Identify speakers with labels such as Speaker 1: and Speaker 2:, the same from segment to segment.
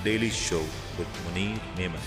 Speaker 1: Daily Show with Munir Memon.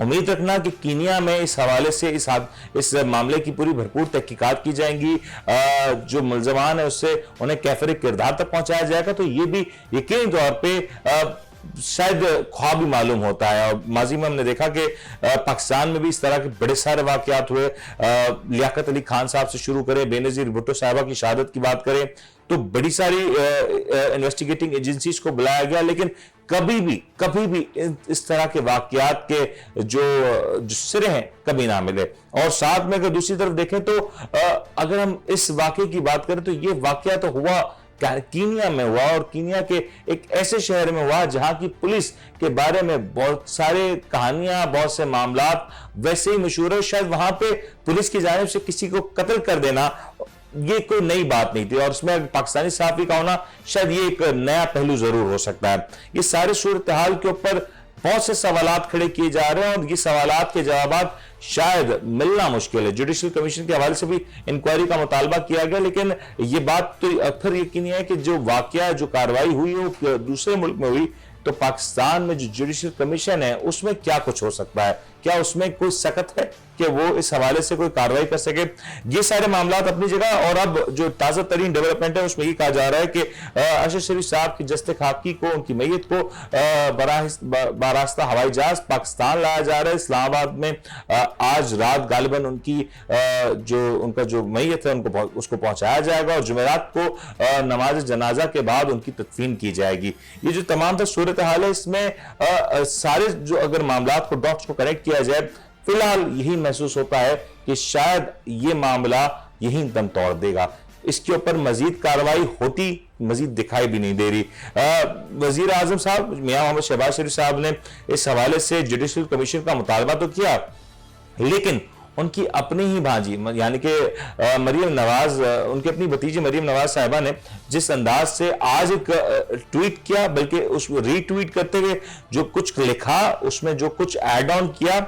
Speaker 2: امید رکھنا کہ کینیا میں اس حوالے سے اس معاملے کی پوری بھرپور تحقیقات کی جائیں گی, جو ملزمان ہیں اس سے انہیں کیفر کردار تک پہنچایا جائے گا, تو یہ بھی یقینی طور پہ شاید خواب ہی معلوم ہوتا ہے. اور ماضی میں ہم نے دیکھا کہ پاکستان میں بھی اس طرح کے بڑے سارے واقعات ہوئے, لیاقت علی خان صاحب سے شروع کریں, بے نظیر بھٹو صاحبہ کی شہادت کی بات کریں, تو بڑی ساری انویسٹیگیٹنگ ایجنسیز کو بلایا گیا, لیکن کبھی بھی اس طرح کے واقعات کے جو سرے ہیں کبھی نہ ملے. اور ساتھ میں اگر دوسری طرف دیکھیں تو اگر ہم اس واقعے کی بات کریں تو یہ واقعہ تو ہوا کینیا میں ہوا, اور کینیا کے ایک ایسے شہر میں ہوا جہاں کی پولیس کے بارے میں بہت سارے کہانیاں, بہت سے معاملات ویسے ہی مشہور ہے. شاید وہاں پہ پولیس کی جانب سے کسی کو قتل کر دینا یہ کوئی نئی بات نہیں تھی, اور اس میں پاکستانی صحافی کا ہونا شاید یہ ایک نیا پہلو ضرور ہو سکتا ہے. یہ سارے صورتحال کے اوپر بہت سے سوالات کھڑے کیے جا رہے ہیں, اور یہ سوالات کے جوابات شاید ملنا مشکل ہے. جوڈیشل کمیشن کے حوالے سے بھی انکوائری کا مطالبہ کیا گیا, لیکن یہ بات تو اکثر یقینی ہے کہ جو واقعہ, جو کارروائی ہوئی وہ دوسرے ملک میں ہوئی, تو پاکستان میں جو جوڈیشل کمیشن ہے اس میں کیا کچھ ہو سکتا ہے, کیا اس میں کوئی سخت ہے کہ وہ اس حوالے سے کوئی کارروائی کر سکے. یہ سارے معاملات اپنی جگہ, اور اب جو تازہ ترین ڈیولپمنٹ ہے اس میں یہ کہا جا رہا ہے کہ ارشد شریف صاحب کی جسد خاکی کو, ان کی میت کو باراستہ ہوائی جہاز پاکستان لایا جا رہا ہے. اسلام آباد میں آج رات غالباً ان کا جو میت ہے اس کو پہنچایا جائے گا, اور جمعرات کو نماز جنازہ کے بعد ان کی تدفین کی جائے گی. یہ جو تمام تر صورتحال ہے اس میں سارے جو اگر معاملات کو ڈاٹس کو کنیکٹ کیا جائے, فی الحال یہی محسوس ہوتا ہے کہ شاید یہ معاملہ یہیں دم توڑ دے گا. اس کے اوپر مزید کارروائی ہوتی مزید دکھائی بھی نہیں دے رہی. وزیر اعظم صاحب میاں محمد شہباز شریف صاحب نے اس حوالے سے جوڈیشل کمیشن کا مطالبہ تو کیا, لیکن ان کی اپنی ہی بھانجی یعنی کہ مریم نواز, ان کی اپنی بھتیجی مریم نواز صاحبہ نے جس انداز سے آج ایک ٹویٹ کیا, بلکہ اس کو ری ٹویٹ کرتے ہوئے جو کچھ لکھا, اس میں جو کچھ ایڈ آن کیا,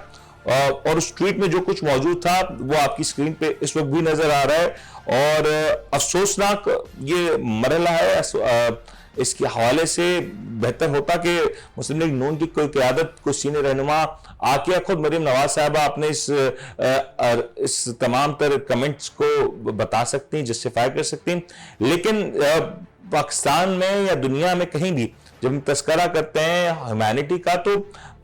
Speaker 2: اور اس ٹویٹ میں جو کچھ موجود تھا وہ آپ کی سکرین پہ اس وقت بھی نظر آ رہا ہے. اور افسوسناک یہ مرحلہ ہے. اس کے حوالے سے بہتر ہوتا کہ مسلم لیگ نون کی کوئی قیادت, کوئی سینئر رہنما آ کے خود مریم نواز صاحبہ اپنے اس تمام تر کمنٹس کو بتا سکتی ہیں, جسٹیفائی کر سکتی ہیں. لیکن پاکستان میں یا دنیا میں کہیں بھی جب ہم تذکرہ کرتے ہیں ہیومینٹی کا, تو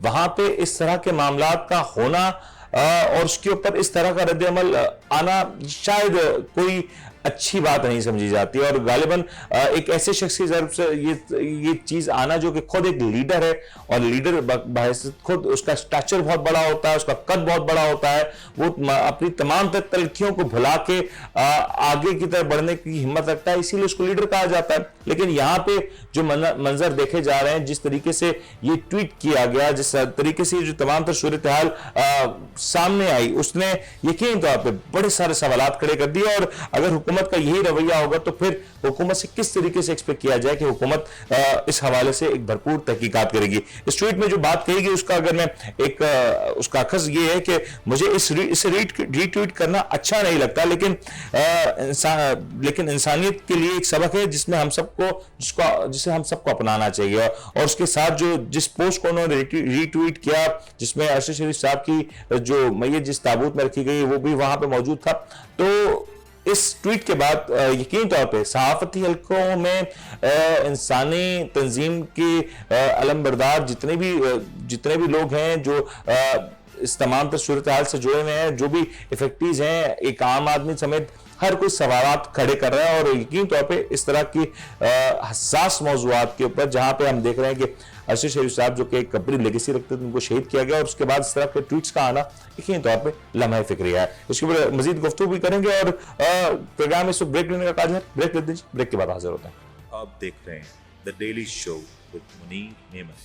Speaker 2: وہاں پہ اس طرح کے معاملات کا ہونا اور اس کے اوپر اس طرح کا رد عمل آنا شاید کوئی اچھی بات نہیں سمجھی جاتی. اور غالباً ایک ایسے شخص کی طرف سے یہ چیز آنا جو کہ خود ایک لیڈر ہے, اور لیڈر بحیثیت خود اس کا اسٹیچر بہت بڑا ہوتا ہے, اس کا قد بہت بڑا ہوتا ہے, وہ اپنی تمام تر تلخیوں کو بھلا کے آگے کی طرف بڑھنے کی ہمت رکھتا ہے, اسی لیے اس کو لیڈر کہا جاتا ہے. لیکن یہاں پہ جو منظر دیکھے جا رہے ہیں, جس طریقے سے یہ ٹویٹ کیا گیا, جس طریقے سے جو تمام تر صورتحال سامنے آئی, اس نے یقینی طور پہ بڑے سارے سوالات کھڑے کر دیے. اور اگر حکومت کا یہی رویہ ہوگا تو پھر حکومت سے کس طریقے سے ایکسپیکٹ کیا جائے کہ حکومت اس حوالے سے ایک بھرپور تحقیقات کرے گی. اس ٹویٹ میں جو بات کہی گئی اس کا اگر میں ایک اس کا اخذ یہ ہے کہ مجھے اسے ری ٹویٹ کرنا اچھا نہیں لگتا, لیکن انسانیت کے لیے ایک سبق ہے جس میں ہم سب کو جسے ہم سب کو اپنانا چاہیے. اور اس کے ساتھ جس پوسٹ کو انہوں نے ری ٹویٹ کیا, جس میں ارشد شریف صاحب کی جو میت جس تابوت میں رکھی گئی وہ بھی وہاں پہ موجود تھا, تو اس ٹویٹ کے بعد یقینی طور پہ صحافتی حلقوں میں انسانی تنظیم کی علمبردار جتنے بھی لوگ ہیں جو اس تمام تر صورتحال سے جڑے ہوئے ہیں, جو بھی افیکٹیز ہیں, ایک عام آدمی سمیت ہر کوئی سوالات کھڑے کر رہا ہے. اور یقینی طور پہ اس طرح کی حساس موضوعات کے اوپر جہاں پہ ہم دیکھ رہے ہیں کہ ارشد شریف صاحب جو کہ ایک بڑی لیگیسی رکھتے تھے ان کو شہید کیا گیا, اور اس کے بعد اس طرح کے ٹویٹس کا آنا یقینی طور پہ لمحہ فکریہ ہے. اس کے اوپر مزید گفتگو بھی کریں گے, اور پروگرام میں اس وقت بریک لینے کا کاج ہے. بریک لے دیجیے, بریک کے بعد حاضر ہوتے ہیں.
Speaker 1: آپ دیکھ رہے ہیں the daily show with Munir نعمت.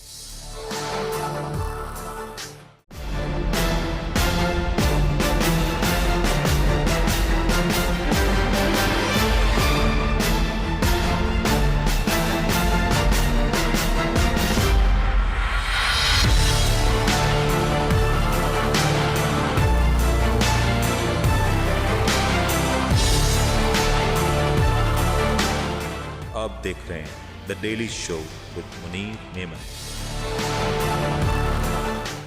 Speaker 1: آپ دیکھ رہے ہیں the daily show with Munir نعمت.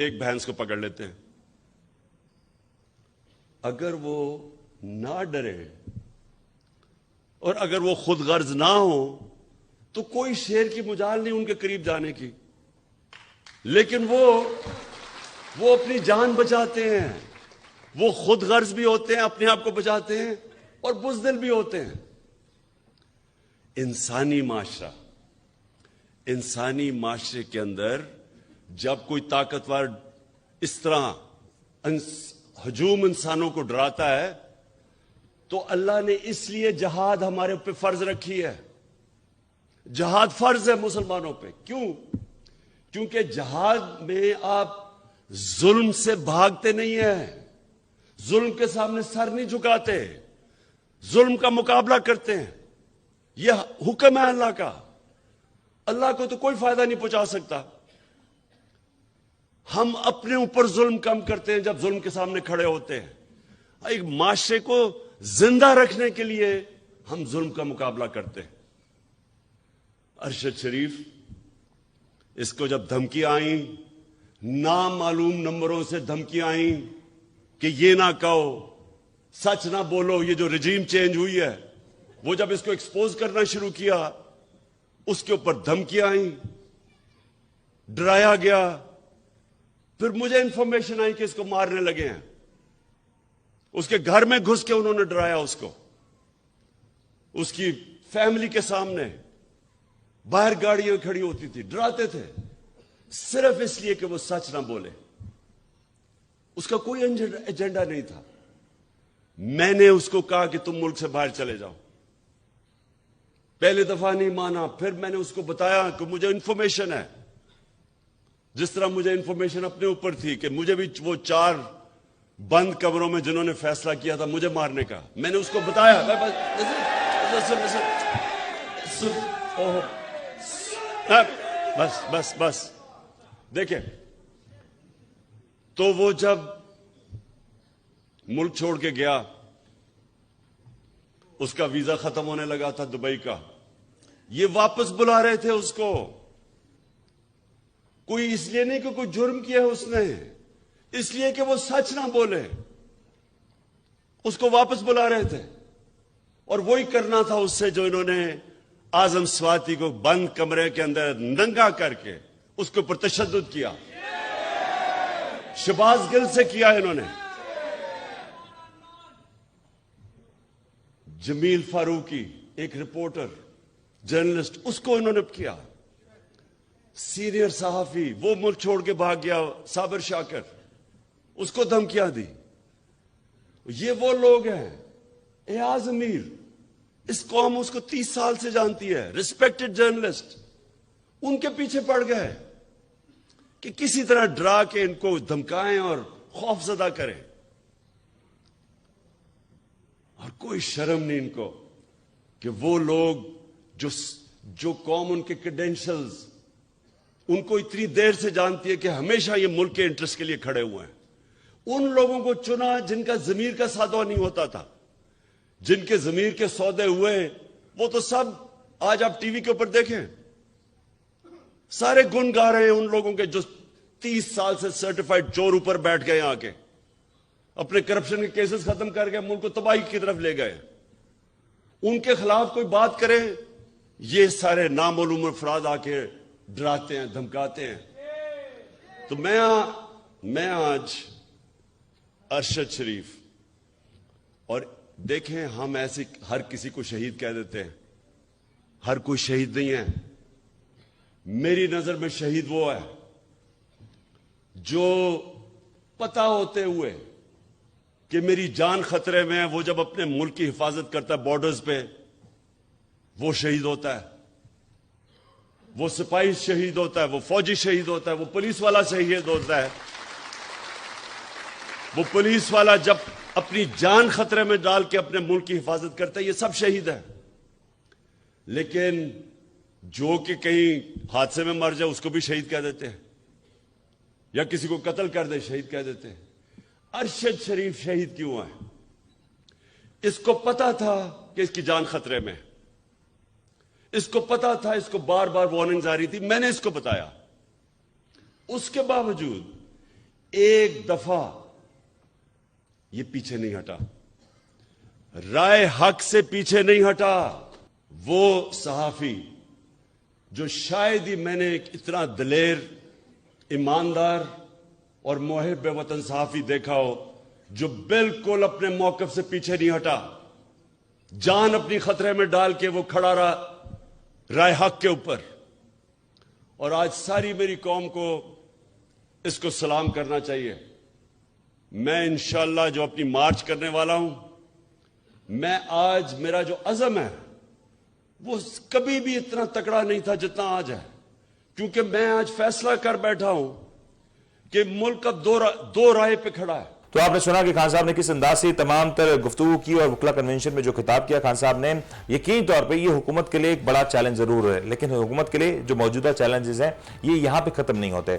Speaker 3: ایک بھینس کو پکڑ لیتے ہیں. اگر وہ نہ ڈرے اور اگر وہ خود غرض نہ ہو تو کوئی شیر کی مجال نہیں ان کے قریب جانے کی. لیکن وہ اپنی جان بچاتے ہیں، وہ خود غرض بھی ہوتے ہیں، اپنے آپ کو بچاتے ہیں اور بزدل بھی ہوتے ہیں. انسانی معاشرے کے اندر جب کوئی طاقتور اس طرح ہجوم انسانوں کو ڈراتا ہے تو اللہ نے اس لیے جہاد ہمارے اوپر فرض رکھی ہے. جہاد فرض ہے مسلمانوں پہ. کیوں؟ کیونکہ جہاد میں آپ ظلم سے بھاگتے نہیں ہیں، ظلم کے سامنے سر نہیں جھکاتے، ظلم کا مقابلہ کرتے ہیں. یہ حکم ہے اللہ کا. اللہ کو تو کوئی فائدہ نہیں پہنچا سکتا. ہم اپنے اوپر ظلم کم کرتے ہیں جب ظلم کے سامنے کھڑے ہوتے ہیں. ایک معاشرے کو زندہ رکھنے کے لیے ہم ظلم کا مقابلہ کرتے ہیں. ارشد شریف، اس کو جب دھمکی آئیں، نامعلوم نمبروں سے دھمکی آئیں کہ یہ نہ کہو، سچ نہ بولو، یہ جو رجیم چینج ہوئی ہے، وہ جب اس کو ایکسپوز کرنا شروع کیا، اس کے اوپر دھمکیاں آئیں، ڈرایا گیا. پھر مجھے انفارمیشن آئی کہ اس کو مارنے لگے ہیں. اس کے گھر میں گھس کے انہوں نے ڈرایا اس کو، اس کی فیملی کے سامنے. باہر گاڑیاں کھڑی ہوتی تھی، ڈراتے تھے صرف اس لیے کہ وہ سچ نہ بولے. اس کا کوئی ایجنڈا نہیں تھا. میں نے اس کو کہا کہ تم ملک سے باہر چلے جاؤ. پہلے دفعہ نہیں مانا. پھر میں نے اس کو بتایا کہ مجھے انفارمیشن ہے، جس طرح مجھے انفارمیشن اپنے اوپر تھی کہ مجھے بھی وہ 4 بند کمروں میں جنہوں نے فیصلہ کیا تھا مجھے مارنے کا، میں نے اس کو بتایا. بس دیکھیں، تو وہ جب ملک چھوڑ کے گیا، اس کا ویزا ختم ہونے لگا تھا دبئی کا. یہ واپس بلا رہے تھے اس کو. کوئی اس لیے نہیں کہ کوئی جرم کیا ہے اس نے، اس لیے کہ وہ سچ نہ بولے. اس کو واپس بلا رہے تھے اور وہی کرنا تھا اس سے جو انہوں نے اعظم سواتی کو بند کمرے کے اندر ننگا کر کے اس کے اوپر تشدد کیا. شہباز گل سے کیا انہوں نے. جمیل فاروقی ایک رپورٹر جرنلسٹ، اس کو انہوں نے کیا. سینئر صحافی وہ ملک چھوڑ کے بھاگ گیا، صابر شاکر، اس کو دھمکیاں دی. یہ وہ لوگ ہیں. ایاز امیر، اس قوم اس کو 30 سال سے جانتی ہے، ریسپیکٹڈ جرنلسٹ. ان کے پیچھے پڑ گئے کہ کسی طرح ڈرا کے ان کو دھمکائیں اور خوف زدہ کریں. اور کوئی شرم نہیں ان کو کہ وہ لوگ جو قوم ان کے کریڈینشلز ان کو اتنی دیر سے جانتی ہے کہ ہمیشہ یہ ملک کے انٹرسٹ کے لیے کھڑے ہوئے ہیں، ان لوگوں کو چنا جن کا ضمیر کا سودا نہیں ہوتا تھا. جن کے ضمیر کے سودے ہوئے وہ تو سب آج آپ ٹی وی کے اوپر دیکھیں، سارے گن گا رہے ہیں ان لوگوں کے جو 30 سال سے سرٹیفائیڈ چور اوپر بیٹھ گئے آ کے، اپنے کرپشن کے کیسز ختم کر کے ملک کو تباہی کی طرف لے گئے. ان کے خلاف کوئی بات کرے، یہ سارے نامعلوم افراد آ کے ڈراتے ہیں، دھمکاتے ہیں. تو میں آج ارشد شریف، اور دیکھیں ہم ایسے ہر کسی کو شہید کہہ دیتے ہیں، ہر کوئی شہید نہیں ہے. میری نظر میں شہید وہ ہے جو پتہ ہوتے ہوئے کہ میری جان خطرے میں ہے، وہ جب اپنے ملک کی حفاظت کرتا ہے بارڈرز پہ، وہ شہید ہوتا ہے. وہ سپاہی شہید ہوتا ہے، وہ فوجی شہید ہوتا ہے، وہ پولیس والا شہید ہوتا ہے. وہ پولیس والا جب اپنی جان خطرے میں ڈال کے اپنے ملک کی حفاظت کرتا ہے، یہ سب شہید ہیں. لیکن جو کہ کہیں حادثے میں مر جائے اس کو بھی شہید کہہ دیتے ہیں، یا کسی کو قتل کر دے شہید کہہ دیتے ہیں. ارشد شریف شہید کیوں ہے؟ اس کو پتا تھا کہ اس کی جان خطرے میں، اس کو پتا تھا، اس کو بار بار وارننگز آ رہی تھی، میں نے اس کو بتایا. اس کے باوجود ایک دفعہ یہ پیچھے نہیں ہٹا, رائے حق سے پیچھے نہیں ہٹا. وہ صحافی جو شاید ہی میں نے ایک اتنا دلیر, ایماندار اور محب وطن صحافی دیکھا ہو جو بالکل اپنے موقف سے پیچھے نہیں ہٹا, جان اپنی خطرے میں ڈال کے وہ کھڑا رہا رائے حق کے اوپر. اور آج ساری میری قوم کو اس کو سلام کرنا چاہیے. میں انشاءاللہ جو اپنی مارچ کرنے والا ہوں, میں آج میرا جو عزم ہے وہ کبھی بھی اتنا تکڑا نہیں تھا جتنا آج ہے, کیونکہ میں آج فیصلہ کر بیٹھا ہوں کہ ملک اب دو رائے پہ کھڑا ہے.
Speaker 2: تو آپ نے سنا کہ خان صاحب نے کس انداز سے تمام تر گفتگو کی اور وکلا کنونشن میں جو خطاب کیا خان صاحب نے. یقینی طور پہ یہ حکومت کے لیے ایک بڑا چیلنج ضرور ہے, لیکن حکومت کے لیے جو موجودہ چیلنجز ہیں یہ یہاں پہ ختم نہیں ہوتے.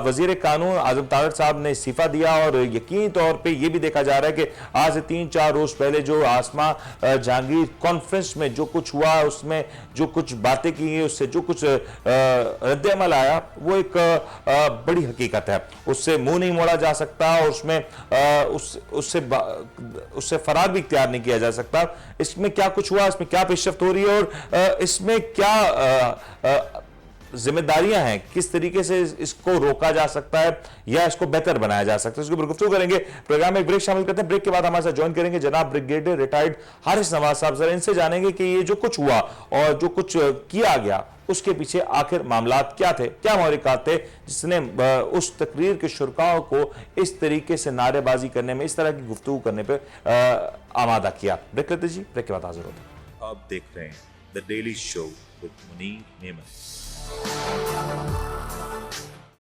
Speaker 2: وزیر قانون اعظم طارق صاحب نے استعفیٰ دیا اور یقینی طور پہ یہ بھی دیکھا جا رہا ہے کہ آج سے 3-4 روز پہلے جو آسما جہانگیر کانفرنس میں جو کچھ ہوا, اس میں جو کچھ باتیں کی گئی, اس سے جو کچھ رد عمل آیا وہ ایک بڑی حقیقت ہے. اس سے منہ نہیں موڑا جا سکتا اور اس میں اس سے فرار بھی اختیار نہیں کیا جا سکتا. اس میں کیا کچھ ہوا, اس میں کیا پیش رفت ہو رہی ہے اور اس میں کیا ذمہ داریاں ہیں, کس طریقے سے اس کو روکا جا سکتا ہے یا اس کو بہتر بنایا جا سکتا ہے, اس کے اوپر گفتگو کریں گے. پروگرام میں ایک بریک شامل کرتے ہیں. بریک کے بعد ہمارے ساتھ جوائن کریں گے جناب بریگیڈیئر ریٹائرڈ حارث نواز صاحب. ذرا ان سے جانیں گے کہ یہ جو کچھ ہوا اور جو کچھ کیا گیا اس کے پیچھے آخر معاملات کیا تھے, کیا محرکات تھے جس نے اس تقریر کے شرکاؤں کو اس طریقے سے نعرے بازی کرنے میں, اس طرح کی گفتگو کرنے پہ آمادہ کیا. بریک لیتے جی, بریک کے بعد حاضر ہوتے ہیں.
Speaker 1: آپ دیکھ رہے ہیں the daily show with Munir نعمت.